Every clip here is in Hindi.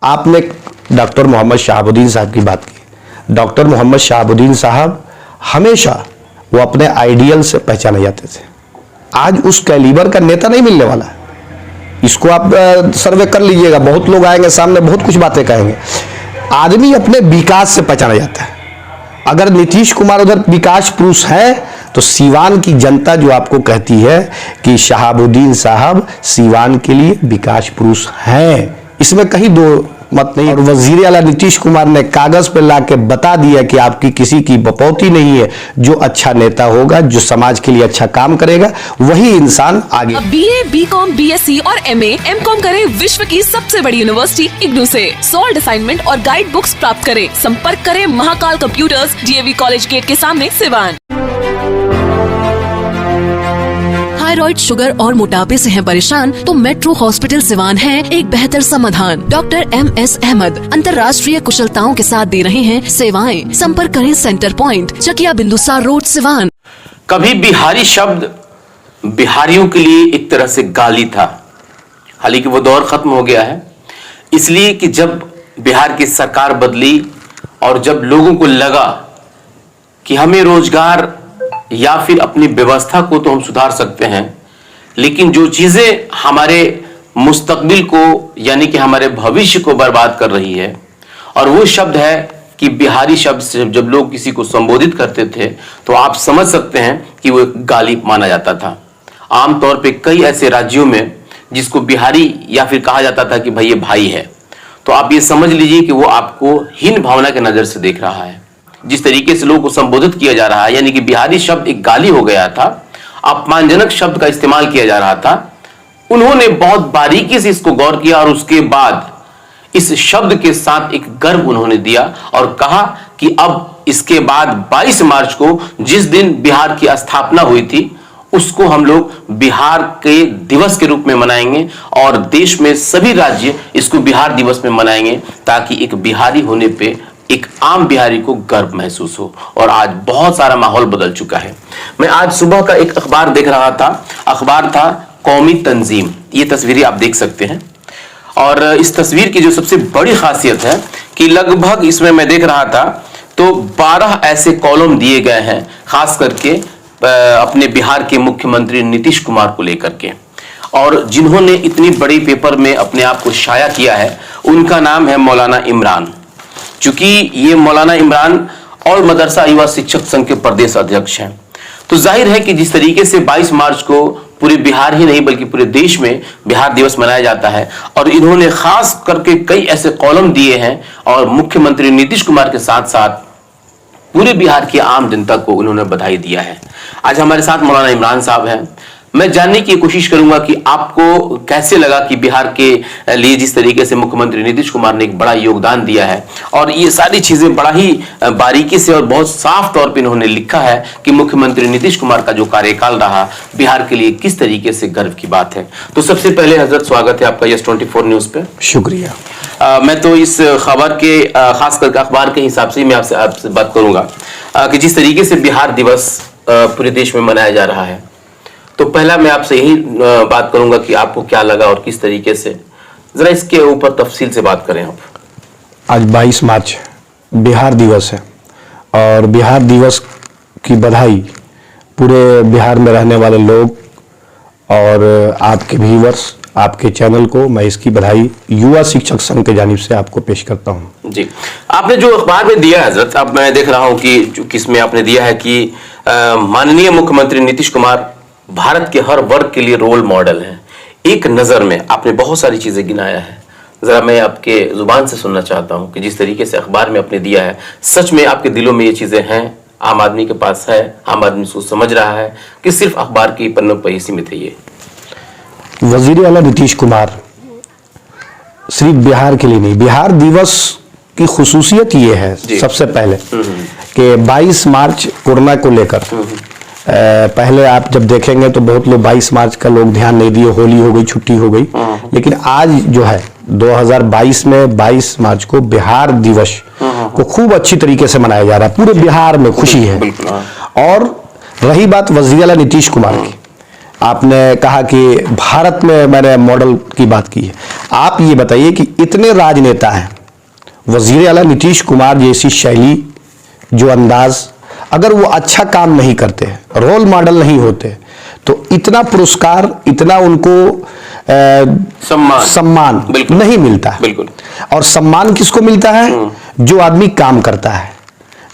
आपने डॉक्टर मोहम्मद शहाबुद्दीन साहब की बात की। डॉक्टर मोहम्मद शहाबुद्दीन साहब हमेशा वो अपने आइडियल से पहचाने जाते थे। आज उस कैलिबर का नेता नहीं मिलने वाला। इसको आप सर्वे कर लीजिएगा, बहुत लोग आएंगे सामने, बहुत कुछ बातें कहेंगे। आदमी अपने विकास से पहचाना जाता है। अगर नीतीश कुमार उधर विकास पुरुष है तो सीवान की जनता जो आपको कहती है कि शहाबुद्दीन साहब सीवान के लिए विकास पुरुष हैं, इसमें कहीं दो मत नहीं। और वजीर आला नीतीश कुमार ने कागज पे लाके बता दिया कि आपकी किसी की बपौती नहीं है। जो अच्छा नेता होगा, जो समाज के लिए अच्छा काम करेगा, वही इंसान आगे। अब BA, BCom, BSc और MA, MCom करें विश्व की सबसे बड़ी यूनिवर्सिटी इग्नू से। सॉल्ड असाइनमेंट और गाइड बुक्स प्राप्त करें। संपर्क करें Mahakal computers, DAV college gate के सामने, सिवान। थायराइड, शुगर और मोटापे से हैं परेशान तो मेट्रो हॉस्पिटल सिवान है एक बेहतर समाधान। डॉक्टर MS अहमद अंतर्राष्ट्रीय कुशलताओं के साथ दे रहे हैं सेवाएं। संपर्क करें centre point, Chakia Bindusar road, Siwan. कभी बिहारी शब्द बिहारियों के लिए एक तरह से गाली था, हालांकि वो दौर खत्म हो गया है। इसलिए कि जब बिहार की सरकार बदली और जब लोगों को लगा कि हमें रोजगार या फिर अपनी व्यवस्था को तो हम सुधार सकते हैं, लेकिन जो चीजें हमारे मुस्तकबिल को यानी कि हमारे भविष्य को बर्बाद कर रही है, और वो शब्द है कि बिहारी शब्द से जब लोग किसी को संबोधित करते थे तो आप समझ सकते हैं कि वो एक गाली माना जाता था। आमतौर पे कई ऐसे राज्यों में जिसको बिहारी या फिर कहा जाता था कि भाई ये भाई है, तो आप ये समझ लीजिए कि वो आपको हीन भावना के नजर से देख रहा है। जिस तरीके से लोगों को संबोधित किया जा रहा है, यानी कि बिहारी शब्द एक गाली हो गया था, अपमानजनक शब्द का इस्तेमाल किया जा रहा था। उन्होंने बहुत बारीकी से इसको गौर किया और उसके बाद इस शब्द के साथ एक गर्व उन्होंने दिया और कहा कि अब इसके बाद 22 मार्च को जिस दिन बिहार की स्थापना हुई थी उसको हम लोग बिहार के दिवस के रूप में मनाएंगे और देश में सभी राज्य इसको बिहार दिवस में मनाएंगे, ताकि एक बिहारी होने पे एक आम बिहारी को गर्व महसूस हो। और आज बहुत सारा माहौल बदल चुका है। मैं आज सुबह का एक अखबार देख रहा था, अखबार था कौमी तंजीम। ये तस्वीरें आप देख सकते हैं, और इस तस्वीर की जो सबसे बड़ी खासियत है कि लगभग इसमें मैं देख रहा था तो 12 ऐसे कॉलम दिए गए हैं, खास करके अपने बिहार के मुख्यमंत्री नीतीश कुमार को लेकर के। और जिन्होंने इतनी बड़ी पेपर में अपने आप को शाया किया है उनका नाम है मौलाना इमरान। चूंकि ये मौलाना इमरान और मदरसा युवा शिक्षक संघ के प्रदेश अध्यक्ष हैं, तो जाहिर है कि जिस तरीके से 22 मार्च को पूरे बिहार ही नहीं बल्कि पूरे देश में बिहार दिवस मनाया जाता है, और इन्होंने खास करके कई ऐसे कॉलम दिए हैं और मुख्यमंत्री नीतीश कुमार के साथ साथ पूरे बिहार की आम जनता को उन्होंने बधाई दिया है। आज हमारे साथ मौलाना इमरान साहब हैं। मैं जानने की कोशिश करूंगा कि आपको कैसे लगा कि बिहार के लिए जिस तरीके से मुख्यमंत्री नीतीश कुमार ने एक बड़ा योगदान दिया है, और ये सारी चीजें बड़ा ही बारीकी से और बहुत साफ तौर पे इन्होंने लिखा है कि मुख्यमंत्री नीतीश कुमार का जो कार्यकाल रहा बिहार के लिए किस तरीके से गर्व की बात है। तो सबसे पहले हजरत स्वागत है आपका YES24 न्यूज पे। शुक्रिया। मैं तो इस खबर के खास करके अखबार के हिसाब से मैं आपसे बात करूंगा कि जिस तरीके से बिहार दिवस पूरे देश में मनाया जा रहा है, तो पहला मैं आपसे यही बात करूंगा कि आपको क्या लगा और किस तरीके से, जरा इसके ऊपर तफसील से बात करें आप। आज 22 मार्च बिहार दिवस है, और बिहार दिवस की बधाई पूरे बिहार में रहने वाले लोग और आपके व्यूअर्स, आपके चैनल को मैं इसकी बधाई युवा शिक्षक संघ के जानिब से आपको पेश करता हूं। जी, आपने जो अखबार में दिया है हजरत, अब मैं देख रहा हूं कि किसमें आपने दिया है कि माननीय मुख्यमंत्री नीतीश कुमार भारत के हर वर्ग के लिए रोल मॉडल हैं। एक नजर में आपने बहुत सारी चीजें गिनाया है, जरा मैं आपके जुबान से सुनना चाहता हूं कि जिस तरीके से अखबार में आपने दिया है, सच में आपके दिलों में ये चीजें हैं, आम आदमी के पास है, आम आदमी इसको समझ रहा है कि सिर्फ अखबार की पन्नों पर ही सीमित है? ये वजीर आला नीतीश कुमार सिर्फ बिहार के लिए नहीं, बिहार दिवस की खुसूसियत ये है सबसे पहले कि 22 मार्च कोरोना को लेकर, पहले आप जब देखेंगे तो बहुत लोग 22 मार्च का लोग ध्यान नहीं दिए, होली हो गई, छुट्टी हो गई, लेकिन आज जो है 2022 में 22 मार्च को बिहार दिवस को खूब अच्छी तरीके से मनाया जा रहा है। पूरे बिहार में खुशी है। और रही बात वज़ीर आला नीतीश कुमार की, आपने कहा कि भारत में मैंने मॉडल की बात की है। आप ये बताइए कि इतने राजनेता हैं, वजीर आला नीतीश कुमार जैसी शैली, जो अंदाज, अगर वो अच्छा काम नहीं करते, रोल मॉडल नहीं होते, तो इतना पुरस्कार, इतना उनको सम्मान नहीं मिलता है। बिल्कुल। और सम्मान किसको मिलता है? जो आदमी काम करता है।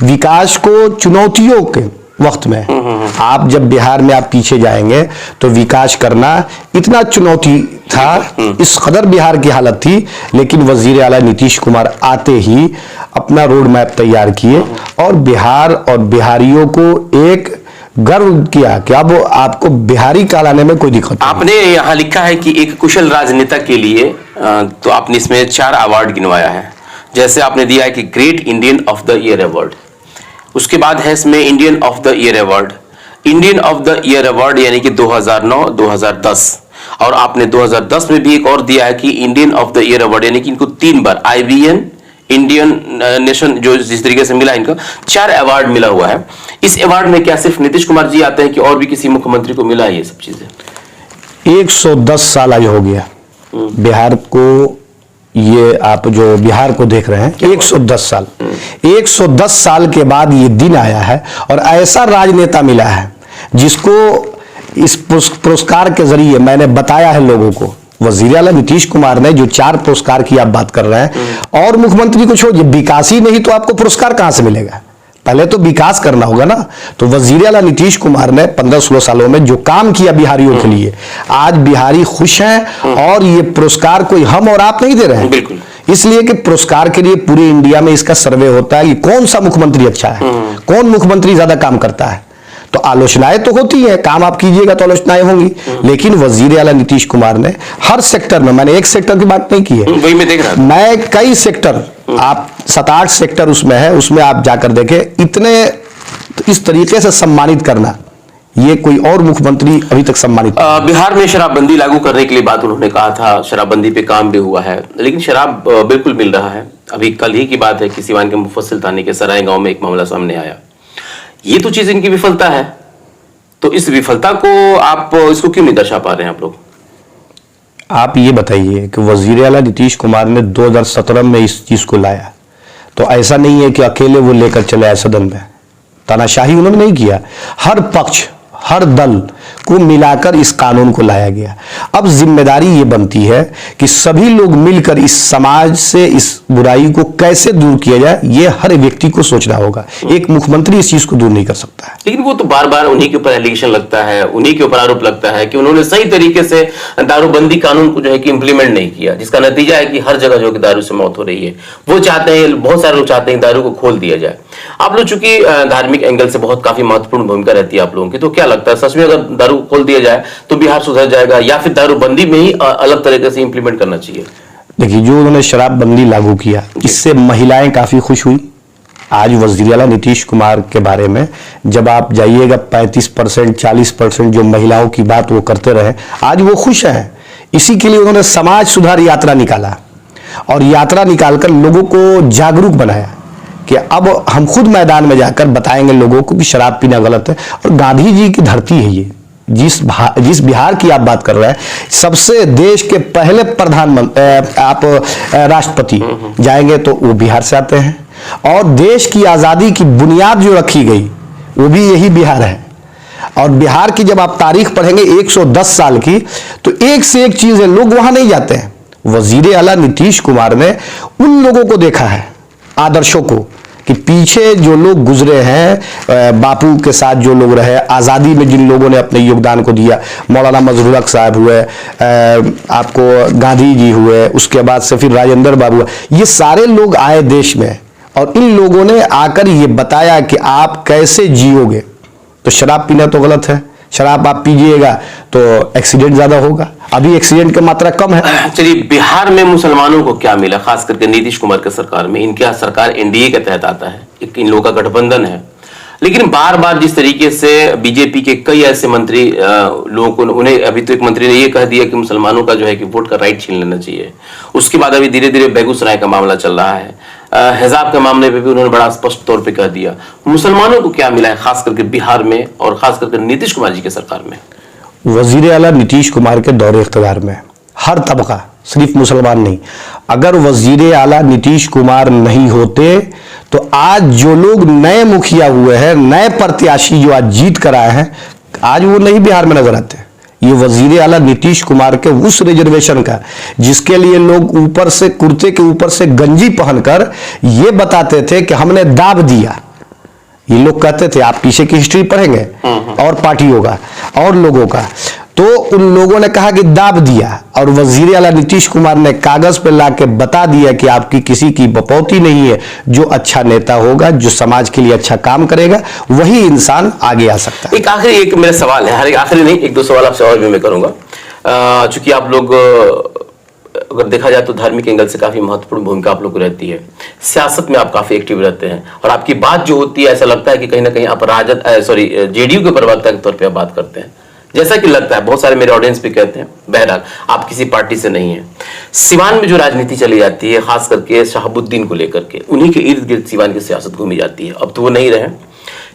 विकास को चुनौतियों के वक्त में, आप जब बिहार में आप पीछे जाएंगे तो विकास करना इतना चुनौती था, इस कदर बिहार की हालत थी, लेकिन वजीर आला नीतीश कुमार आते ही अपना रोड मैप तैयार किए और बिहार और बिहारियों को एक गर्व किया कि अब आपको बिहारी कहलाने में कोई दिक्कत नहीं। आपने यहाँ लिखा है कि एक कुशल राजनेता के लिए तो आपने इसमें 4 अवार्ड गिनवाया है। जैसे आपने दिया है कि great Indian of the year award, उसके बाद है इसमें Indian of the year award, Indian of the year award यानी कि 2009, 2010, और आपने 2010 में भी एक और दिया है कि Indian of the year award, यानी कि इनको 3 बार IBN इंडियन नेशन जो जिस तरीके से मिला, इनका 4 अवार्ड मिला हुआ है। इस अवार्ड में क्या सिर्फ नीतीश कुमार जी आते हैं कि और भी किसी मुख्यमंत्री को मिला है ये सब चीजें? 110 साल आज हो गया बिहार को, ये आप जो बिहार को देख रहे हैं, 110 साल, 110 साल के बाद ये दिन आया है और ऐसा राजनेता मिला है जिसको इस पुरस्कार के जरिए मैंने बताया है लोगों को। वजीर आला नीतीश कुमार ने जो 4 पुरस्कार की आप बात कर रहे हैं, और मुख्यमंत्री को छोड़िए, विकास ही नहीं तो आपको पुरस्कार कहां से मिलेगा? पहले तो विकास करना होगा ना। तो वजीर आला नीतीश कुमार ने 15-16 सालों में जो काम किया बिहारियों के लिए, आज बिहारी खुश हैं और ये पुरस्कार कोई हम और आप नहीं दे रहे हैं। बिल्कुल। इसलिए कि पुरस्कार के लिए पूरे इंडिया में इसका सर्वे होता है कि कौन सा मुख्यमंत्री अच्छा है, कौन मुख्यमंत्री ज्यादा काम करता है। तो आलोचनाएं तो होती है, काम आप कीजिएगा तो आलोचनाएं होंगी, लेकिन वजीर आला नीतीश कुमार ने हर सेक्टर में, मैंने एक सेक्टर की बात नहीं की है, वही मैं देख रहा था, मैं कई सेक्टर, आप 7-8 सेक्टर उसमें है, उसमें आप जाकर देखें, इतने इस तरीके से सम्मानित करना, ये कोई और मुख्यमंत्री अभी तक सम्मानित। बिहार में शराबबंदी लागू करने के लिए बात उन्होंने कहा था, शराबबंदी पे काम भी हुआ है, लेकिन शराब बिल्कुल मिल रहा है। अभी कल ही की बात है कि सिवान के मुफस्सिल थाने के सराय गांव में एक मामला सामने आया। ये तो चीज इनकी विफलता है, तो इस विफलता को आप इसको क्यों नहीं दर्शा पा रहे हैं आप लोग? आप ये बताइए कि वजीर आला नीतीश कुमार ने 2017 में इस चीज को लाया, तो ऐसा नहीं है कि अकेले वो लेकर चले आए सदन में, तानाशाही उन्होंने नहीं किया, हर पक्ष, हर दल को मिलाकर इस कानून को लाया गया। अब जिम्मेदारी ये बनती है कि सभी लोग मिलकर इस समाज से इस बुराई को कैसे दूर किया जाए, ये हर व्यक्ति को सोचना होगा। एक मुख्यमंत्री इस चीज को दूर नहीं कर सकता है। लेकिन वो तो बार बार उन्हीं के ऊपर एलिगेशन लगता है, उन्हीं के ऊपर आरोप लगता है कि उन्होंने सही तरीके से दारूबंदी कानून को जो है कि इंप्लीमेंट नहीं किया, जिसका नतीजा है कि हर जगह जो कि दारू से मौत हो रही है। वो चाहते हैं, बहुत सारे लोग चाहते हैं दारू को खोल दिया जाए। आप लोग चूंकि धार्मिक एंगल से बहुत काफी महत्वपूर्ण भूमिका रहती है आप लोगों की, तो क्या लगता है सच में अगर दारू खोल दिया जाए तो बिहार सुधर जाएगा, या फिर दारूबंदी में ही अलग तरीके से इंप्लीमेंट करना चाहिए? देखिए, जो उन्होंने शराबबंदी लागू किया, इससे महिलाएं काफी खुश हुई। आज वजीर आला नीतीश कुमार के बारे में जब आप जाइएगा, 35%, 40% जो महिलाओं की बात वो करते रहे, आज वो खुश हैं। इसी के लिए उन्होंने समाज सुधार यात्रा निकाला और यात्रा निकालकर लोगों को जागरूक बनाया कि अब हम खुद मैदान में जाकर बताएंगे लोगों को कि शराब पीना गलत है। और गांधी जी की धरती है ये, जिस बिहार की आप बात कर रहे हैं, सबसे देश के पहले प्रधानमंत्री, आप राष्ट्रपति जाएंगे तो वो बिहार से आते हैं, और देश की आजादी की बुनियाद जो रखी गई वो भी यही बिहार है। और बिहार की जब आप तारीख पढ़ेंगे 110 साल की, तो एक से एक चीज है, लोग वहां नहीं जाते हैं। वजीर आला नीतीश कुमार ने उन लोगों को देखा है, आदर्शों को, कि पीछे जो लोग गुजरे हैं, बापू के साथ जो लोग रहे, आज़ादी में जिन लोगों ने अपने योगदान को दिया, मौलाना मजहरुल हक साहब हुए, आपको गांधी जी हुए, उसके बाद से फिर राजेंद्र बाबू हुए, ये सारे लोग आए देश में और इन लोगों ने आकर ये बताया कि आप कैसे जियोगे। तो शराब पीना तो गलत है, शराब आप पीजिएगा तो एक्सीडेंट ज्यादा होगा, अभी एक्सीडेंट की मात्रा कम है। चलिए, बिहार में मुसलमानों को क्या मिला, खास करके नीतीश कुमार के सरकार में? इनके सरकार एनडीए के तहत आता है, इन लोगों का गठबंधन है, लेकिन बार बार जिस तरीके से बीजेपी के कई ऐसे मंत्री लोगों को, उन्हें अभी तो एक मंत्री ने यह कह दिया कि मुसलमानों का जो है कि वोट का राइट छीन लेना चाहिए। उसके बाद अभी धीरे धीरे बेगूसराय का मामला चल रहा है, हिजाब के मामले पे भी उन्होंने बड़ा स्पष्ट तौर पे कह दिया। मुसलमानों को क्या मिला है खास करके बिहार में और खास करके नीतीश कुमार जी के सरकार में? वजीर आला नीतीश कुमार के दौरे इख्तियार में हर तबका, सिर्फ मुसलमान नहीं, अगर वजीर आला नीतीश कुमार नहीं होते तो आज जो लोग नए मुखिया हुए हैं, नए प्रत्याशी जो आज जीत कर आए हैं, आज वो नहीं बिहार में नजर आते। ये वजीर आला नीतीश कुमार के उस रिजर्वेशन का, जिसके लिए लोग ऊपर से कुर्ते के ऊपर से गंजी पहनकर ये बताते थे कि हमने दाब दिया। ये लोग कहते थे, आप पीछे की हिस्ट्री पढ़ेंगे और पार्टियों का और लोगों का, तो उन लोगों ने कहा कि दाब दिया, और वजीर आला नीतीश कुमार ने कागज पे लाके बता दिया कि आपकी किसी की बपौती नहीं है। जो अच्छा नेता होगा, जो समाज के लिए अच्छा काम करेगा, वही इंसान आगे आ सकता है। एक आखिरी एक मेरा सवाल है, हर आखिरी नहीं, एक दो सवाल आपसे और भी मैं करूंगा। चूंकि आप लोग अगर देखा जाए तो धार्मिक एंगल से काफी महत्वपूर्ण भूमिका आप लोग को रहती है, सियासत में आप काफी एक्टिव रहते हैं, और आपकी बात जो होती है ऐसा लगता है कि कहीं ना कहीं आप जेडीयू के प्रवक्ता के तौर पे आप बात करते हैं, जैसा कि लगता है। बहुत सारे मेरे ऑडियंस भी कहते हैं। बहरहाल आप किसी पार्टी से नहीं है। सिवान में जो राजनीति चली जाती है, खास करके शहाबुद्दीन को लेकर के, उन्हीं के इर्द गिर्द सिवान की सियासत घूमी जाती है। अब तो वो नहीं रहे,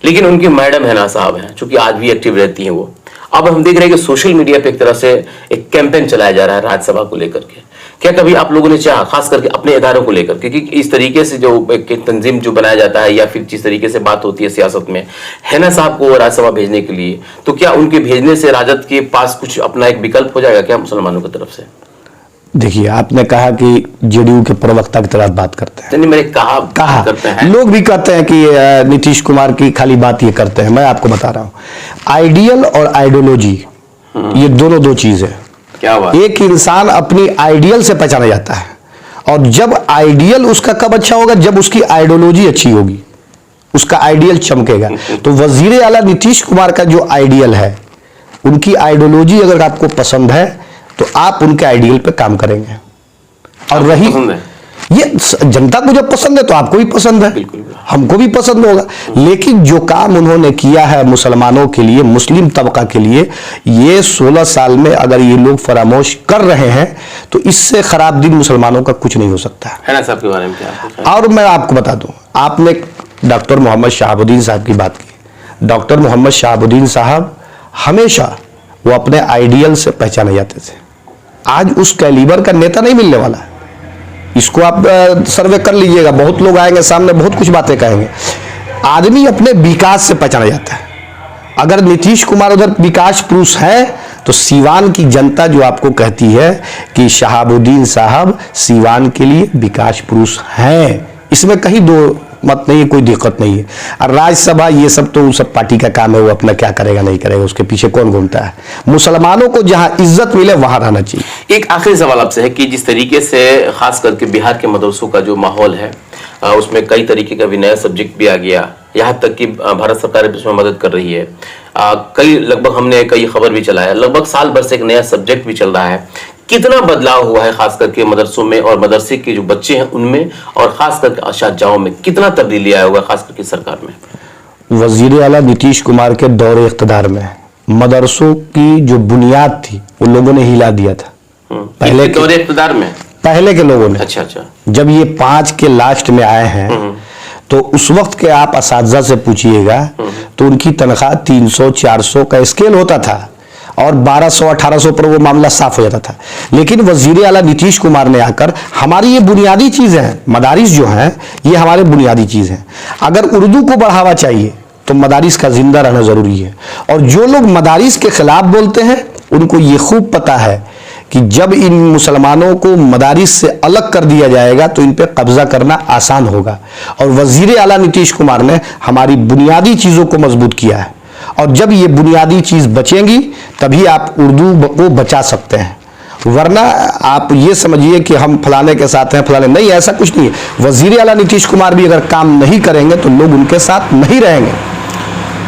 लेकिन उनकी मैडम हैना साहब हैं, चूंकि आज भी एक्टिव रहती हैं वो। अब हम देख रहे हैं कि सोशल मीडिया पे एक तरह से एक कैंपेन चलाया जा रहा है राज्यसभा को लेकर के। क्या कभी आप लोगों ने चाहा, खास करके अपने इदारों को लेकर, क्योंकि इस तरीके से जो एक तंजीम जो बनाया जाता है या फिर जिस तरीके से बात होती है सियासत में, हैना साहब को राज्यसभा भेजने के लिए, तो क्या उनके भेजने से राजद के पास कुछ अपना एक विकल्प हो जाएगा क्या मुसलमानों की तरफ से? देखिए, आपने कहा कि जेडीयू के प्रवक्ता की तरह बात करते हैं। मैंने कहा करते हैं, लोग भी कहते हैं कि नीतीश कुमार की खाली बात ये करते हैं। मैं आपको बता रहा हूं, आइडियल और आइडियोलॉजी ये दोनों दो चीज है। क्या बात? एक इंसान अपनी आइडियल से पहचाना जाता है, और जब आइडियल उसका कब अच्छा होगा, जब उसकी आइडियोलॉजी अच्छी होगी, उसका आइडियल चमकेगा। तो वजीर आला नीतीश कुमार का जो आइडियल है, उनकी आइडियोलॉजी अगर आपको पसंद है तो आप उनके आइडियल पे काम करेंगे। और रही ये जनता को जब पसंद है तो आपको भी पसंद है, हमको भी पसंद होगा। लेकिन जो काम उन्होंने किया है मुसलमानों के लिए, मुस्लिम तबका के लिए, ये 16 साल में अगर ये लोग फरामोश कर रहे हैं तो इससे खराब दिन मुसलमानों का कुछ नहीं हो सकता है। साहब के बारे में क्या? और मैं आपको बता दूं, आपने डॉक्टर मोहम्मद शहाबुद्दीन साहब की बात की। डॉक्टर मोहम्मद शहाबुद्दीन साहब हमेशा वो अपने आइडियल से पहचाने जाते थे। आज उस कैलिबर का नेता नहीं मिलने वाला। इसको आप सर्वे कर लीजिएगा, बहुत लोग आएंगे सामने, बहुत कुछ बातें कहेंगे। आदमी अपने विकास से पहचाना जाता है। अगर नीतीश कुमार उधर विकास पुरुष है तो सीवान की जनता जो आपको कहती है कि शहाबुद्दीन साहब सीवान के लिए विकास पुरुष हैं, इसमें कहीं दो मत नहीं है, कोई दिक्कत नहीं है। और राज्यसभा ये सब तो सब पार्टी का काम है, वो अपना क्या करेगा नहीं करेगा, उसके पीछे कौन घूमता है। मुसलमानों को जहां इज्जत मिले वहां रहना चाहिए। एक आखिरी सवाल आपसे है कि जिस तरीके से खास करके बिहार के मदरसों का जो माहौल है, उसमें कई तरीके का भी नया सब्जेक्ट भी आ गया, यहाँ तक कि भारत सरकार भी उसमें मदद कर रही है। लगभग हमने कई खबर भी चलाया, लगभग साल भर से एक नया सब्जेक्ट भी चल रहा है। कितना बदलाव हुआ है खास करके मदरसों में, और मदरसे के जो बच्चे हैं उनमें, और खास करके अशाजाओं में कितना तब्दीली आया होगा खास करके सरकार में? वजीर आला नीतीश कुमार के दौरे इख्तियार में मदरसों की जो बुनियाद थी वो लोगों ने हिला दिया था। पहले के दौरे इख्तियार में पहले के लोगों ने। अच्छा। जब ये 5 के लास्ट में आए हैं तो उस वक्त के आप असातिज़ा से पूछिएगा तो उनकी तनख्वाह 300-400 का स्केल होता था, और 1200-1800 पर वो मामला साफ हो जाता था। लेकिन वजीर आला नीतीश कुमार ने आकर हमारी ये बुनियादी चीज है, मदारिस जो हैं ये हमारे बुनियादी चीज हैं। अगर उर्दू को बढ़ावा चाहिए तो मदारिस का जिंदा रहना जरूरी है। और जो लोग मदारिस के खिलाफ बोलते हैं उनको ये खूब पता है कि जब इन मुसलमानों को मदारिस से अलग कर दिया जाएगा तो इन पे कब्जा करना आसान होगा। और वजीर आला नीतीश कुमार ने हमारी बुनियादी चीजों को मजबूत किया है, और जब ये बुनियादी चीज बचेंगी तभी आप उर्दू को बचा सकते हैं। वरना आप ये समझिए कि हम फलाने के साथ हैं, फलाने नहीं, ऐसा कुछ नहीं है। वजीर आला नीतीश कुमार भी अगर काम नहीं करेंगे तो लोग उनके साथ नहीं रहेंगे।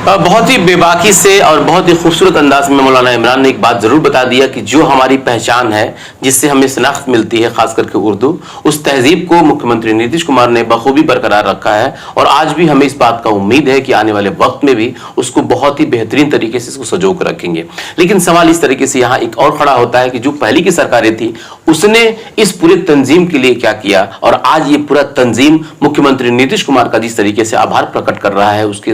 बहुत ही बेबाकी से और बहुत ही खूबसूरत अंदाज में मौलाना इमरान ने एक बात जरूर बता दिया कि जो हमारी पहचान है, जिससे हमें शनाख्त मिलती है खास करके उर्दू, उस तहजीब को मुख्यमंत्री नीतीश कुमार ने बखूबी बरकरार रखा है। और आज भी हमें इस बात का उम्मीद है कि आने वाले वक्त में भी उसको बहुत ही बेहतरीन तरीके से इसको सजो कर रखेंगे। लेकिन सवाल इस तरीके से यहाँ एक और खड़ा होता है कि जो पहले की सरकारें थी उसने इस पूरे तंजीम के लिए क्या किया, और आज ये पूरा तंजीम मुख्यमंत्री नीतीश कुमार का जिस तरीके से आभार प्रकट कर रहा है, उसके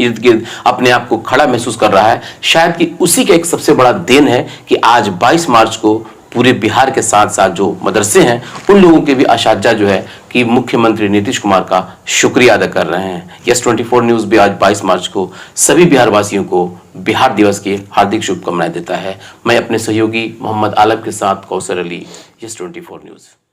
इर्द गिर्द विरुद्ध अपने आप को खड़ा महसूस कर रहा है। शायद कि उसी का एक सबसे बड़ा देन है कि आज 22 मार्च को पूरे बिहार के साथ साथ जो मदरसे हैं उन लोगों के भी असातिज़ा जो है कि मुख्यमंत्री नीतीश कुमार का शुक्रिया अदा कर रहे हैं। यस 24 न्यूज़ भी आज 22 मार्च को सभी बिहार वासियों को बिहार दिवस की हार्दिक शुभकामनाएं देता है। मैं अपने सहयोगी मोहम्मद आलम के साथ कौसर अली, यस 24 न्यूज़।